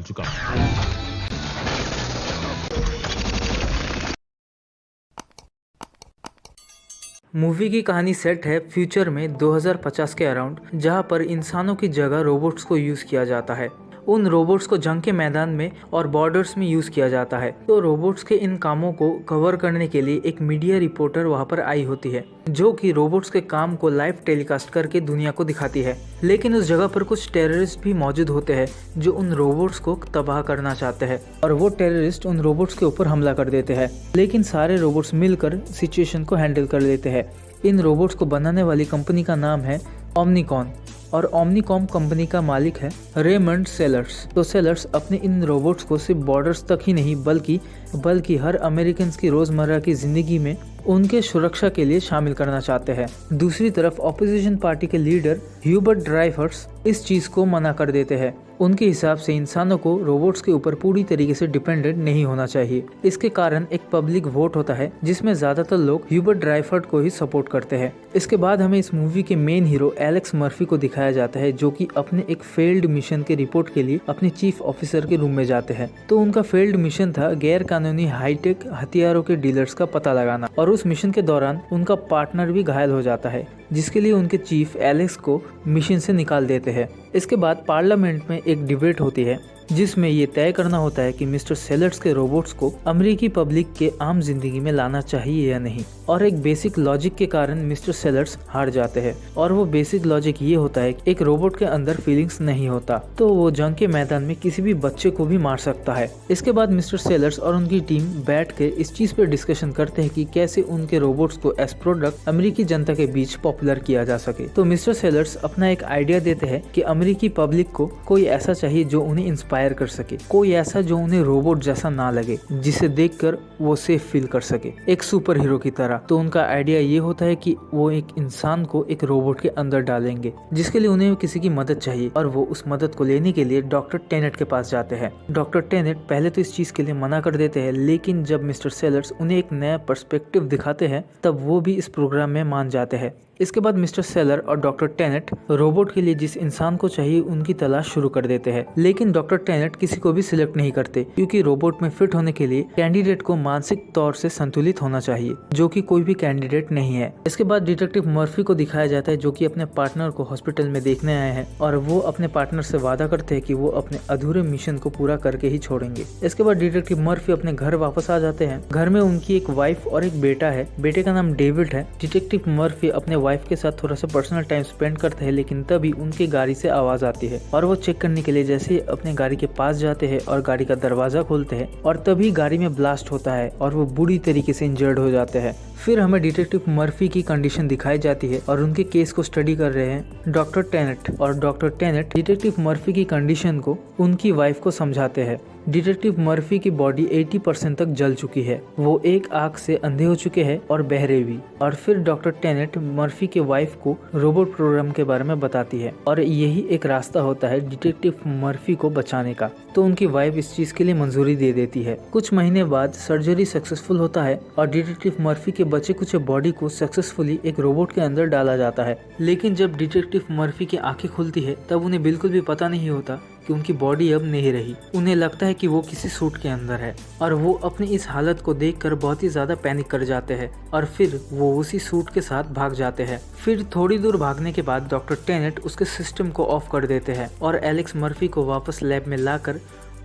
चुका हूं। मूवी की कहानी सेट है फ्यूचर में 2050 के अराउंड, जहां पर इंसानों की जगह रोबोट्स को यूज किया जाता है। उन रोबोट्स को जंग के मैदान में और बॉर्डर्स में यूज किया जाता है। तो रोबोट्स के इन कामों को कवर करने के लिए एक मीडिया रिपोर्टर वहां पर आई होती है, जो कि रोबोट्स के काम को लाइव टेलीकास्ट करके दुनिया को दिखाती है। लेकिन उस जगह पर कुछ टेररिस्ट भी मौजूद होते हैं जो उन रोबोट्स को तबाह करना चाहते हैं, और वो टेररिस्ट उन रोबोट्स के ऊपर हमला कर देते हैं। लेकिन सारे रोबोट्स मिलकर सिचुएशन को हैंडल कर लेते हैं। इन रोबोट्स को बनाने वाली कंपनी का नाम है ओमनिकॉन, और ओमनिकॉम कंपनी का मालिक है रेमंड सेलर्स। तो सेलर्स अपने इन रोबोट्स को सिर्फ बॉर्डर्स तक ही नहीं बल्कि हर अमेरिकन की रोजमर्रा की जिंदगी में उनके सुरक्षा के लिए शामिल करना चाहते हैं। दूसरी तरफ ऑपोजिशन पार्टी के लीडर ह्यूबर्ट ड्राइफर्स इस चीज को मना कर देते हैं। उनके हिसाब से इंसानों को रोबोट्स के ऊपर पूरी तरीके से डिपेंडेंट नहीं होना चाहिए। इसके कारण एक पब्लिक वोट होता है जिसमें ज्यादातर लोग ह्यूबर्ट ड्राइफर्स को ही सपोर्ट करते हैं। इसके बाद हमें इस मूवी के मेन हीरो एलेक्स मर्फी को दिखाया जाता है, जो कि अपने एक फेल्ड मिशन के रिपोर्ट के लिए अपने चीफ ऑफिसर के रूम में जाते हैं। तो उनका फेल्ड मिशन था गैर कानूनी हाईटेक हथियारों के डीलर्स का पता लगाना, और उस मिशन के दौरान उनका पार्टनर भी घायल हो जाता है, जिसके लिए उनके चीफ एलेक्स को मिशन से निकाल देते हैं। इसके बाद पार्लियामेंट में एक डिबेट होती है जिसमें ये तय करना होता है कि मिस्टर सेलर्स के रोबोट्स को अमेरिकी पब्लिक के आम जिंदगी में लाना चाहिए या नहीं। और एक बेसिक लॉजिक के कारण मिस्टर सेलर्स हार जाते हैं, और वो बेसिक लॉजिक ये होता है कि एक रोबोट के अंदर फीलिंग्स नहीं होता, तो वो जंग के मैदान में किसी भी बच्चे को भी मार सकता है। इसके बाद मिस्टर सेलर्स और उनकी टीम बैठ के इस चीज पे डिस्कशन करते हैं कि कैसे उनके रोबोट्स को एज प्रोडक्ट अमेरिकी जनता के बीच पॉपुलर किया जा सके। तो मिस्टर सेलर्स अपना एक आइडिया देते हैं कि अमेरिकी पब्लिक को कोई ऐसा चाहिए जो उन्हें इंस्पायर कर सके, कोई ऐसा जो उन्हें रोबोट जैसा ना लगे, जिसे देखकर वो सेफ फील कर सके, एक सुपर हीरो की तरह। तो उनका आइडिया ये होता है कि वो एक इंसान को एक रोबोट के अंदर डालेंगे, जिसके लिए उन्हें किसी की मदद चाहिए, और वो उस मदद को लेने के लिए डॉक्टर टेनेट के पास जाते हैं। डॉक्टर टेनेट पहले तो इस चीज के लिए मना कर देते हैं, लेकिन जब मिस्टर सेलर्स उन्हें एक नया पर्सपेक्टिव दिखाते हैं तब वो भी इस प्रोग्राम में मान जाते हैं। इसके बाद मिस्टर सेलर और डॉक्टर टेनेट रोबोट के लिए जिस इंसान को चाहिए उनकी तलाश शुरू कर देते हैं। लेकिन डॉक्टर टेनेट किसी को भी सिलेक्ट नहीं करते, क्योंकि रोबोट में फिट होने के लिए कैंडिडेट को मानसिक तौर से संतुलित होना चाहिए, जो कि कोई भी कैंडिडेट नहीं है। इसके बाद डिटेक्टिव मर्फी को दिखाया जाता है, जो कि अपने पार्टनर को हॉस्पिटल में देखने आए हैं, और वो अपने पार्टनर से वादा करते हैं कि वो अपने अधूरे मिशन को पूरा करके ही छोड़ेंगे। इसके बाद डिटेक्टिव मर्फी अपने घर वापस आ जाते हैं। घर में उनकी एक वाइफ और एक बेटा है। बेटे का नाम डेविड है। डिटेक्टिव मर्फी अपने वाइफ के साथ थोड़ा सा पर्सनल टाइम स्पेंड करते हैं, लेकिन तभी उनकी गाड़ी से आवाज आती है, और वो चेक करने के लिए जैसे ही अपने गाड़ी के पास जाते हैं और गाड़ी का दरवाजा खोलते हैं, और तभी गाड़ी में ब्लास्ट होता है और वो बुरी तरीके से इंजर्ड हो जाते हैं। फिर हमें डिटेक्टिव मर्फी की कंडीशन दिखाई जाती है, और उनके केस को स्टडी कर रहे हैं डॉक्टर टेनेट, और डॉक्टर टेनेट डिटेक्टिव मर्फी की कंडीशन को उनकी वाइफ को समझाते हैं। डिटेक्टिव मर्फी की बॉडी 80% तक जल चुकी है, वो एक आंख से अंधे हो चुके हैं और बहरे भी। और फिर डॉक्टर टेनेट मर्फी के वाइफ को रोबोट प्रोग्राम के बारे में बताती है, और यही एक रास्ता होता है डिटेक्टिव मर्फी को बचाने का। तो उनकी वाइफ इस चीज के लिए मंजूरी दे देती है। कुछ महीने बाद सर्जरी सक्सेसफुल होता है, और डिटेक्टिव मर्फी के बचे कुछ बॉडी को सक्सेसफुली एक रोबोट के अंदर डाला जाता है। लेकिन जब डिटेक्टिव मर्फी की आंखें खुलती है तब उन्हें बिल्कुल भी पता नहीं होता कि उनकी बॉडी अब नहीं रही। उन्हें लगता है कि वो किसी सूट के अंदर है, और वो अपनी इस हालत को देखकर बहुत ही ज्यादा पैनिक कर जाते हैं, और फिर वो उसी सूट के साथ भाग जाते हैं। फिर थोड़ी दूर भागने के बाद डॉक्टर टेनेट उसके सिस्टम को ऑफ कर देते हैं, और एलेक्स मर्फी को वापस लैब में लाकर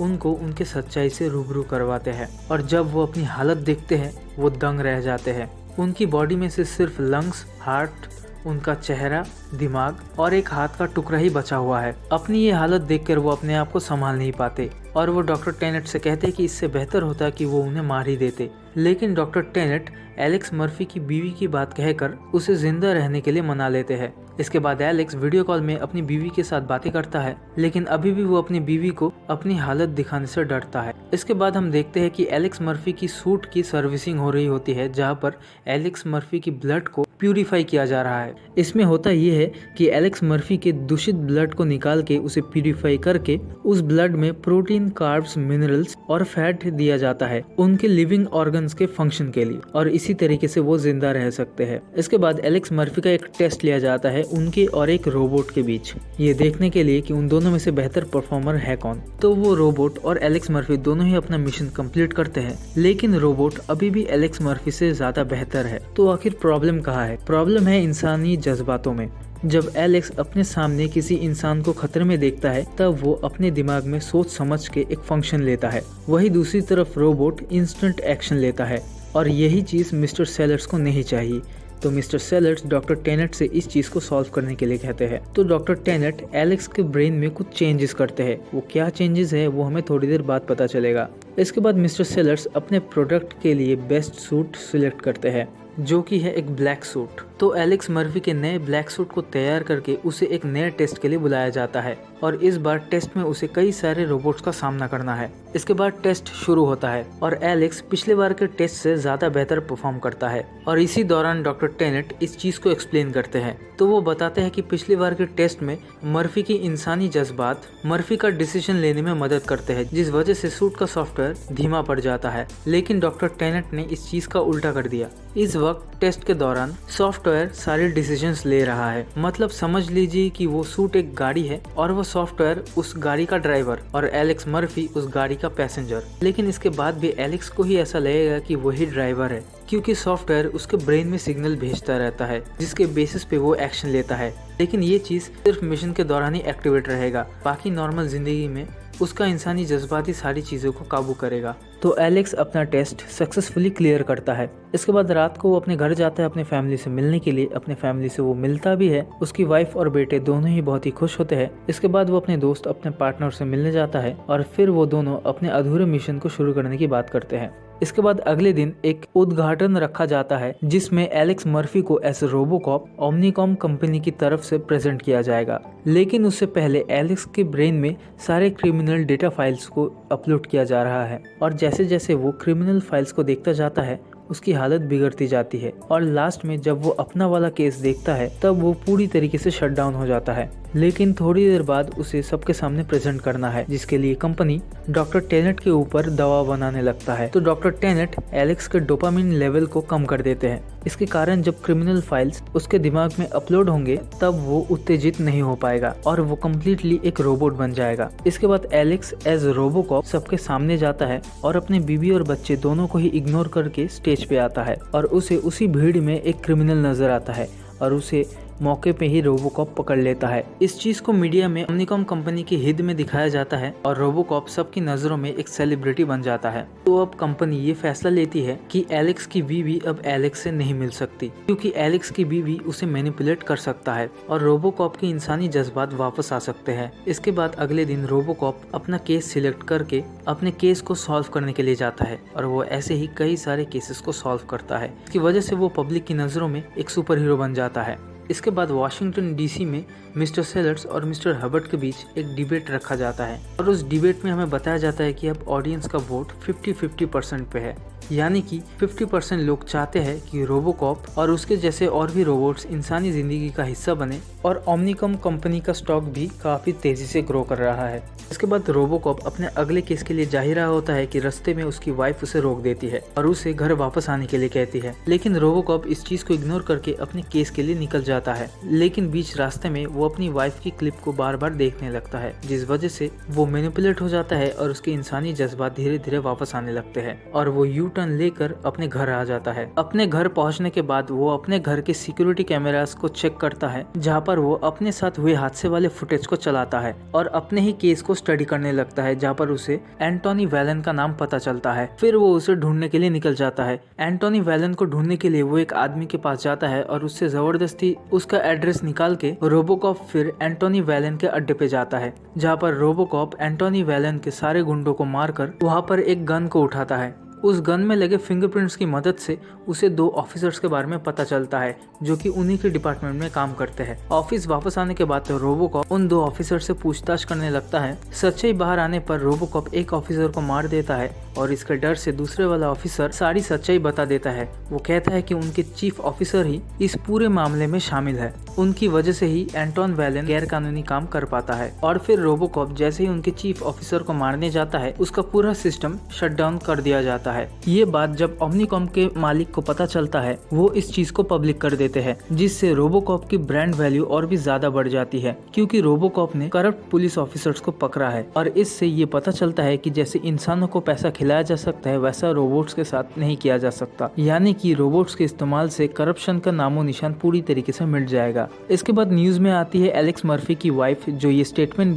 उनको उनके सच्चाई से रूबरू करवाते हैं। और जब वो अपनी हालत देखते हैं वो दंग रह जाते हैं। उनकी बॉडी में से सिर्फ लंग्स, हार्ट, उनका चेहरा, दिमाग और एक हाथ का टुकड़ा ही बचा हुआ है। अपनी ये हालत देखकर वो अपने आप को संभाल नहीं पाते, और वो डॉक्टर टेनेट से कहते कि इससे बेहतर होता कि वो उन्हें मार ही देते। लेकिन डॉक्टर टेनेट एलेक्स मर्फी की बीवी की बात कहकर उसे जिंदा रहने के लिए मना लेते हैं। इसके बाद एलेक्स वीडियो कॉल में अपनी बीवी के साथ बातें करता है, लेकिन अभी भी वो अपनी बीवी को अपनी हालत दिखाने से डरता है। इसके बाद हम देखते हैं कि एलेक्स मर्फी की सूट की सर्विसिंग हो रही होती है, जहां पर एलेक्स मर्फी की ब्लड को प्यूरिफाई किया जा रहा है। इसमें होता ये है कि एलेक्स मर्फी के दूषित ब्लड को निकाल के उसे प्यूरिफाई करके उस ब्लड में प्रोटीन, कार्ब्स, मिनरल्स और फैट दिया जाता है उनके लिविंग ऑर्गन्स के फंक्शन के लिए, और इसी तरीके से वो जिंदा रह सकते हैं। इसके बाद एलेक्स मर्फी का एक टेस्ट लिया जाता है उनके और एक रोबोट के बीच, ये देखने के लिए कि उन दोनों में से बेहतर परफॉर्मर है कौन। तो वो रोबोट और एलेक्स मर्फी दोनों ही अपना मिशन कंप्लीट करते हैं, लेकिन रोबोट अभी भी एलेक्स मर्फी से ज्यादा बेहतर है। तो आखिर प्रॉब्लम कहाँ है? प्रॉब्लम है इंसानी जज्बातों में। जब एलेक्स अपने सामने किसी इंसान को खतरे में देखता है तब वो अपने दिमाग में सोच समझ के एक फंक्शन लेता है, वही दूसरी तरफ रोबोट इंस्टेंट एक्शन लेता है, और यही चीज मिस्टर सेलर्स को नहीं चाहिए। तो मिस्टर सेलर्स डॉक्टर टेनेट से इस चीज को सॉल्व करने के लिए कहते हैं। तो डॉक्टर टेनेट एलेक्स के ब्रेन में कुछ चेंजेस करते हैं। वो क्या चेंजेस है वो हमें थोड़ी देर बाद पता चलेगा। इसके बाद मिस्टर सेलर्स अपने प्रोडक्ट के लिए बेस्ट सूट सिलेक्ट करते हैं, जो कि है एक ब्लैक सूट। तो एलेक्स मर्फी के नए ब्लैक सूट को तैयार करके उसे एक नए टेस्ट के लिए बुलाया जाता है, और इस बार टेस्ट में उसे कई सारे रोबोट्स का सामना करना है। इसके बाद टेस्ट शुरू होता है और एलेक्स पिछले बार के टेस्ट से ज्यादा बेहतर परफॉर्म करता है, और इसी दौरान डॉक्टर टेनेट इस चीज को एक्सप्लेन करते हैं। तो वो बताते हैं कि पिछली बार के टेस्ट में मर्फी की इंसानी जज्बात मर्फी का डिसीजन लेने में मदद करते हैं, जिस वजह से सूट का सॉफ्टवेयर धीमा पड़ जाता है। लेकिन डॉक्टर टेनेट ने इस चीज का उल्टा कर दिया। इस वक्त टेस्ट के दौरान सॉफ्टवेयर सारे डिसीजंस ले रहा है। मतलब समझ लीजिए कि वो सूट एक गाड़ी है और वो सॉफ्टवेयर उस गाड़ी का ड्राइवर और एलेक्स मर्फी उस गाड़ी का पैसेंजर। लेकिन इसके बाद भी एलेक्स को ही ऐसा लगेगा कि वही ड्राइवर है, क्योंकि सॉफ्टवेयर उसके ब्रेन में सिग्नल भेजता रहता है जिसके बेसिस पे वो एक्शन लेता है। लेकिन ये चीज सिर्फ मिशन के दौरान ही एक्टिवेट रहेगा, बाकी नॉर्मल जिंदगी में उसका इंसानी जज्बाती सारी चीजों को काबू करेगा। तो एलेक्स अपना टेस्ट सक्सेसफुली क्लियर करता है। इसके बाद रात को वो अपने घर जाता है अपने फैमिली से मिलने के लिए। अपने फैमिली से वो मिलता भी है, उसकी वाइफ और बेटे दोनों ही बहुत ही खुश होते हैं। इसके बाद वो अपने दोस्त, अपने पार्टनर से मिलने जाता है, और फिर वो दोनों अपने अधूरे मिशन को शुरू करने की बात करते हैं। इसके बाद अगले दिन एक उद्घाटन रखा जाता है जिसमें एलेक्स मर्फी को एज रोबोकॉप ओमनिकॉम कंपनी की तरफ से प्रेजेंट किया जाएगा। लेकिन उससे पहले एलेक्स के ब्रेन में सारे क्रिमिनल डेटा फाइल्स को अपलोड किया जा रहा है, और जैसे जैसे वो क्रिमिनल फाइल्स को देखता जाता है उसकी हालत बिगड़ती जाती है, और लास्ट में जब वो अपना वाला केस देखता है तब वो पूरी तरीके से शट डाउन हो जाता है। लेकिन थोड़ी देर बाद उसे सबके सामने प्रेजेंट करना है, जिसके लिए कंपनी डॉक्टर टेनेट के ऊपर दवा बनाने लगता है। तो डॉक्टर टेनेट एलेक्स के डोपामिन लेवल को कम कर देते हैं। इसके कारण जब क्रिमिनल फाइल्स उसके दिमाग में अपलोड होंगे तब वो उत्तेजित नहीं हो पाएगा और वो कम्प्लीटली एक रोबोट बन जाएगा। इसके बाद एलेक्स एज रोबोकॉप सबके सामने जाता है और अपने बीवी और बच्चे दोनों को ही इग्नोर करके स्टेज पे आता है, और उसे उसी भीड़ में एक क्रिमिनल नजर आता है और उसे मौके पे ही रोबोकॉप पकड़ लेता है। इस चीज को मीडिया में ओमनिकॉम कंपनी के हित में दिखाया जाता है और रोबोकॉप सबकी नजरों में एक सेलिब्रिटी बन जाता है। तो अब कंपनी ये फैसला लेती है कि एलेक्स की बीवी अब एलेक्स से नहीं मिल सकती, क्योंकि एलेक्स की बीवी उसे मैनिपुलेट कर सकता है और रोबोकॉप के इंसानी जज्बात वापस आ सकते हैं। इसके बाद अगले दिन रोबोकॉप अपना केस सिलेक्ट करके अपने केस को सॉल्व करने के लिए जाता है, और वो ऐसे ही कई सारे केसेस को सॉल्व करता है। इसकी वजह से वो पब्लिक की नजरों में एक सुपर हीरो बन जाता है। इसके बाद वाशिंगटन डीसी में मिस्टर सेलर्स और मिस्टर हबर्ट के बीच एक डिबेट रखा जाता है, और उस डिबेट में हमें बताया जाता है कि अब ऑडियंस का वोट 50-50% पे है, यानी कि 50% लोग चाहते हैं कि रोबोकॉप और उसके जैसे और भी रोबोट्स इंसानी जिंदगी का हिस्सा बने, और ओमनिकॉम कंपनी का स्टॉक भी काफी तेजी से ग्रो कर रहा है। इसके बाद रोबोकॉप अपने अगले केस के लिए जा ही रहा होता है कि रास्ते में उसकी वाइफ उसे रोक देती है और उसे घर वापस आने के लिए कहती है, लेकिन रोबोकॉप इस चीज को इग्नोर करके अपने केस के लिए निकल जाता है। लेकिन बीच रास्ते में वो अपनी वाइफ की क्लिप को बार बार देखने लगता है, जिस वजह से वो मैनिपुलेट हो जाता है और उसके इंसानी जज्बात धीरे धीरे वापस आने लगते हैं, और वो यू टर्न लेकर अपने घर आ जाता है। अपने घर पहुंचने के बाद वो अपने घर के सिक्योरिटी कैमरास को चेक करता है, जहाँ पर वो अपने साथ हुए हादसे वाले फुटेज को चलाता है और अपने ही केस को स्टडी करने लगता है, जहाँ पर उसे एंटोनी वैलन का नाम पता चलता है। फिर वो उसे ढूंढने के लिए निकल जाता है। एंटोनी वैलन को ढूंढने के लिए वो एक आदमी के पास जाता है और उससे जबरदस्ती उसका एड्रेस निकाल के रोबोकॉप फिर एंटोनी वैलन के अड्डे पे जाता है, जहाँ पर रोबोकॉप एंटोनी वैलन के सारे गुंडों को मारकर वहाँ पर एक गन को उठाता है। उस गन में लगे फिंगरप्रिंट्स की मदद से उसे 2 ऑफिसर्स के बारे में पता चलता है जो कि उन्हीं के डिपार्टमेंट में काम करते हैं। ऑफिस वापस आने के बाद तो रोबोकॉप उन 2 ऑफिसर से पूछताछ करने लगता है। सच्चाई बाहर आने पर रोबोकॉप एक ऑफिसर को मार देता है और इसके डर से दूसरे वाला ऑफिसर सारी सच्चाई बता देता है। वो कहता है कि उनके चीफ ऑफिसर ही इस पूरे मामले में शामिल है। उनकी वजह से ही एंटोन वैलेन गैर कानूनी काम कर पाता है। और फिर रोबोकॉप जैसे ही उनके चीफ ऑफिसर को मारने जाता है, उसका पूरा सिस्टम शट डाउन कर दिया जाता है। ये बात जब ओमनिकॉम के मालिक को पता चलता है, वो इस चीज को पब्लिक कर देते हैं, जिससे रोबोकॉप की ब्रांड वैल्यू और भी ज्यादा बढ़ जाती है, क्योंकि रोबोकॉप ने करप्ट पुलिस ऑफिसर्स को पकड़ा है। और इससे ये पता चलता है कि जैसे इंसानों को पैसा खिलाया जा सकता है, वैसा रोबोट्स के साथ नहीं किया जा सकता। यानी कि रोबोट्स के इस्तेमाल से करप्शन का नामो निशान पूरी तरीके से मिट जाएगा। इसके बाद न्यूज में आती है एलेक्स मर्फी की वाइफ, जो ये स्टेटमेंट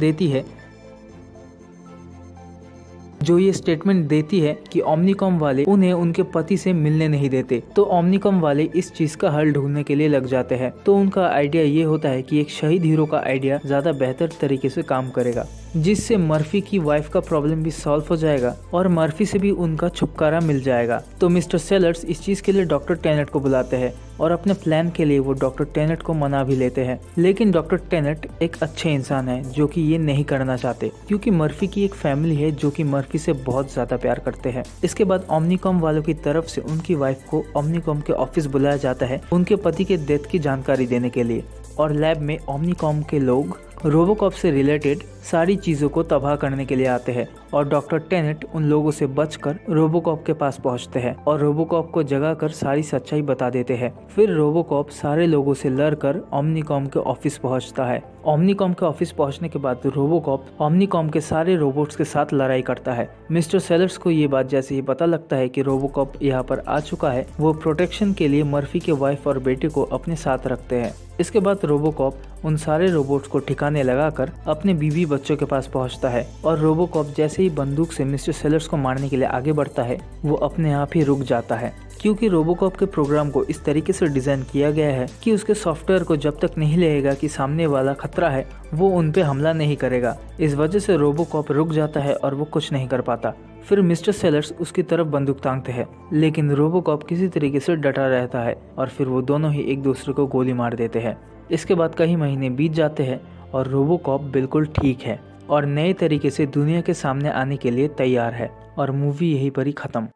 देती है कि ओमनिकॉम वाले उन्हें उनके पति से मिलने नहीं देते। तो ओमनिकॉम वाले इस चीज का हल ढूंढने के लिए लग जाते हैं। तो उनका आइडिया ये होता है कि एक शहीद हीरो का आइडिया ज्यादा बेहतर तरीके से काम करेगा, जिससे मर्फी की वाइफ का प्रॉब्लम भी सॉल्व हो जाएगा और मर्फी से भी उनका छुटकारा मिल जाएगा। तो मिस्टर सेलर्स इस चीज के लिए डॉक्टर टेनेट को बुलाते हैं और अपने प्लान के लिए वो डॉक्टर टेनेट को मना भी लेते हैं। लेकिन डॉक्टर टेनेट एक अच्छे इंसान है जो कि ये नहीं करना चाहते, क्योंकि मर्फी की एक फैमिली है जो कि मर्फी से बहुत ज्यादा प्यार करते हैं। इसके बाद ओमनिकॉम वालों की तरफ से उनकी वाइफ को ओमनिकॉम के ऑफिस बुलाया जाता है उनके पति के डेथ की जानकारी देने के लिए। और लैब में ओमनिकॉम के लोग रोबोकॉप से रिलेटेड सारी चीजों को तबाह करने के लिए आते हैं और डॉक्टर टेनेट उन लोगों से बचकर रोबोकॉप के पास पहुंचते हैं और रोबोकॉप को जगाकर सारी सच्चाई बता देते हैं। फिर रोबोकॉप सारे लोगों से लड़कर ओमनिकॉम के ऑफिस पहुंचता है। ओमनिकॉम के ऑफिस पहुंचने के बाद रोबोकॉप ओमनिकॉम के सारे रोबोट्स के साथ लड़ाई करता है। मिस्टर सेलर्स को ये बात जैसे ही पता लगता है कि रोबोकॉप यहाँ पर आ चुका है, वो प्रोटेक्शन के लिए मर्फी के वाइफ और बेटे को अपने साथ रखते हैं। इसके बाद रोबोकॉप उन सारे रोबोट्स को ठिकाने लगाकर अपने बीवी बच्चों के पास पहुंचता है और रोबोकॉप जैसे ही बंदूक से मिस्टर सेलर्स को मारने के लिए आगे बढ़ता है, वो अपने आप ही रुक जाता है, क्योंकि रोबोकॉप के प्रोग्राम को इस तरीके से डिजाइन किया गया है कि उसके सॉफ्टवेयर को जब तक नहीं लगेगा कि सामने वाला खतरा है, वो उन पे हमला नहीं करेगा। इस वजह से रोबोकॉप रुक जाता है और वो कुछ नहीं कर पाता। फिर मिस्टर सेलर्स उसकी तरफ बंदूक तांगते हैं, लेकिन रोबोकॉप किसी तरीके से डटा रहता है और फिर वो दोनों ही एक दूसरे को गोली मार देते हैं। इसके बाद कई महीने बीत जाते हैं और रोबोकॉप बिल्कुल ठीक है और नए तरीके से दुनिया के सामने आने के लिए तैयार है और मूवी यहीं पर ही खत्म।